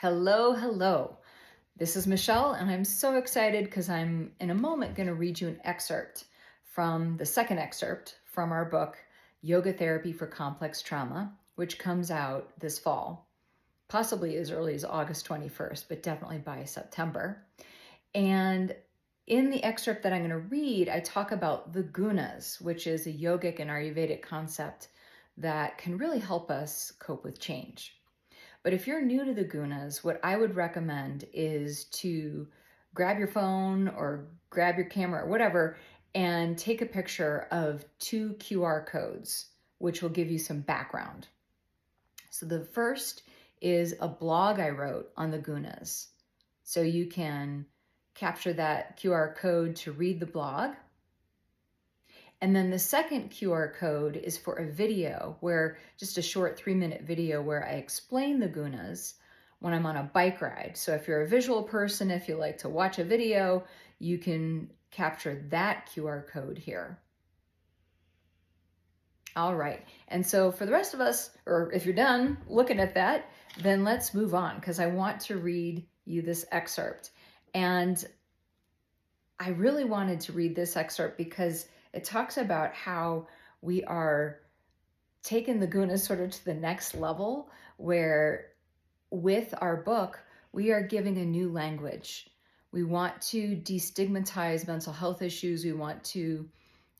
Hello, hello. This is Michelle, and I'm so excited because I'm in a moment going to read you an excerpt from the second excerpt from our book, Yoga Therapy for Complex Trauma, which comes out this fall, possibly as early as August 21st, but definitely by September. And in the excerpt that I'm going to read, I talk about the gunas, which is a yogic and Ayurvedic concept that can really help us cope with change. But if you're new to the gunas, what I would recommend is to grab your phone or grab your camera or whatever and take a picture of 2 QR codes, which will give you some background. So the first is a blog I wrote on the gunas. So you can capture that QR code to read the blog. And then the second QR code is for a video where just a short 3-minute video where I explain the gunas when I'm on a bike ride. So if you're a visual person, if you like to watch a video, you can capture that QR code here. All right. And so for the rest of us, or if you're done looking at that, then let's move on because I want to read you this excerpt. And I really wanted to read this excerpt because it talks about how we are taking the gunas sort of to the next level, where with our book, we are giving a new language. We want to destigmatize mental health issues. We want to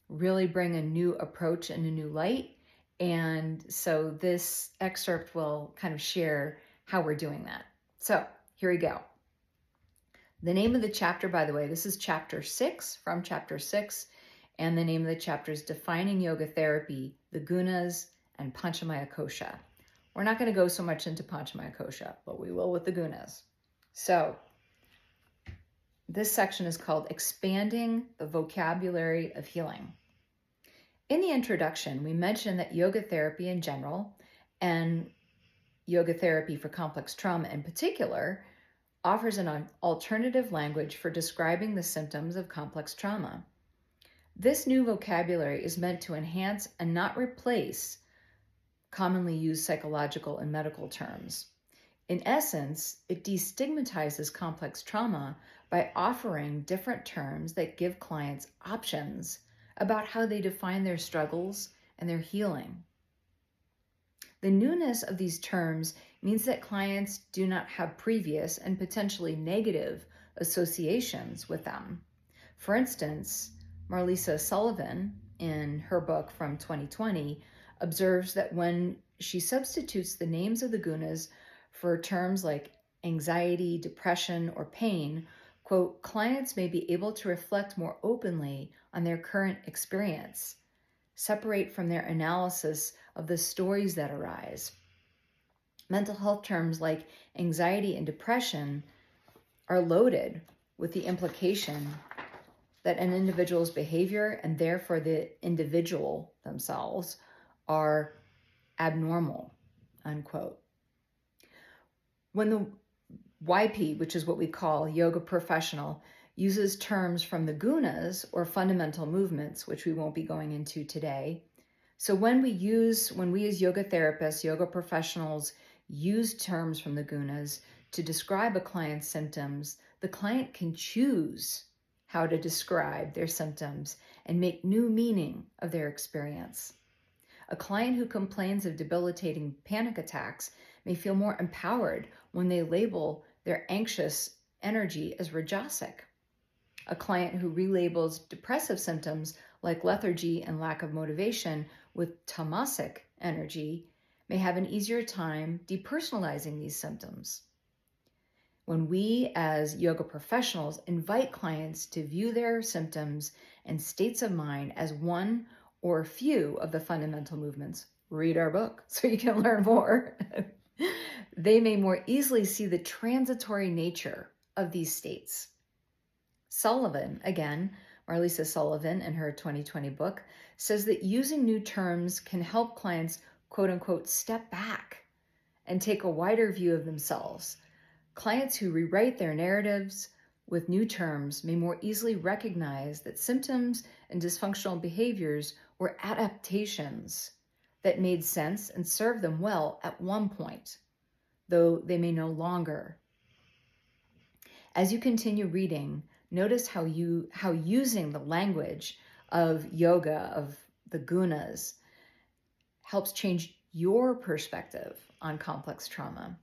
really bring a new approach and a new light. And so this excerpt will kind of share how we're doing that. So here we go. The name of the chapter, by the way, this is chapter 6 from chapter 6. And the name of the chapter is Defining Yoga Therapy, the Gunas, and Panchamaya Kosha. We're not going to go so much into Panchamaya Kosha, but we will with the Gunas. So this section is called Expanding the Vocabulary of Healing. In the introduction, we mentioned that yoga therapy in general, and yoga therapy for complex trauma in particular, offers an alternative language for describing the symptoms of complex trauma. This new vocabulary is meant to enhance and not replace commonly used psychological and medical terms. In essence, it destigmatizes complex trauma by offering different terms that give clients options about how they define their struggles and their healing. The newness of these terms means that clients do not have previous and potentially negative associations with them. For instance, Marlisa Sullivan, in her book from 2020, observes that when she substitutes the names of the gunas for terms like anxiety, depression, or pain, quote, clients may be able to reflect more openly on their current experience, separate from their analysis of the stories that arise. Mental health terms like anxiety and depression are loaded with the implication that an individual's behavior and therefore the individual themselves are abnormal, unquote. When the YP, which is what we call yoga professional, uses terms from the gunas or fundamental movements, which we won't be going into today. So when we as yoga therapists, yoga professionals use terms from the gunas to describe a client's symptoms, the client can choose how to describe their symptoms and make new meaning of their experience. A client who complains of debilitating panic attacks may feel more empowered when they label their anxious energy as rajasic. A client who relabels depressive symptoms like lethargy and lack of motivation with tamasic energy may have an easier time depersonalizing these symptoms. When we as yoga professionals invite clients to view their symptoms and states of mind as one or few of the fundamental movements, read our book so you can learn more. They may more easily see the transitory nature of these states. Sullivan, again, Marlisa Sullivan in her 2020 book, says that using new terms can help clients, quote unquote, step back and take a wider view of themselves. Clients who rewrite their narratives with new terms may more easily recognize that symptoms and dysfunctional behaviors were adaptations that made sense and served them well at one point. though they may no longer. As you continue reading, notice how using the language of yoga, of the gunas, helps change your perspective on complex trauma.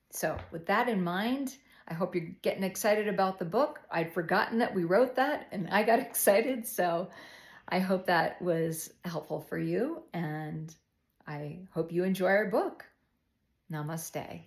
So with that in mind, I hope you're getting excited about the book. I'd forgotten that we wrote that and I got excited. So I hope that was helpful for you, and I hope you enjoy our book. Namaste.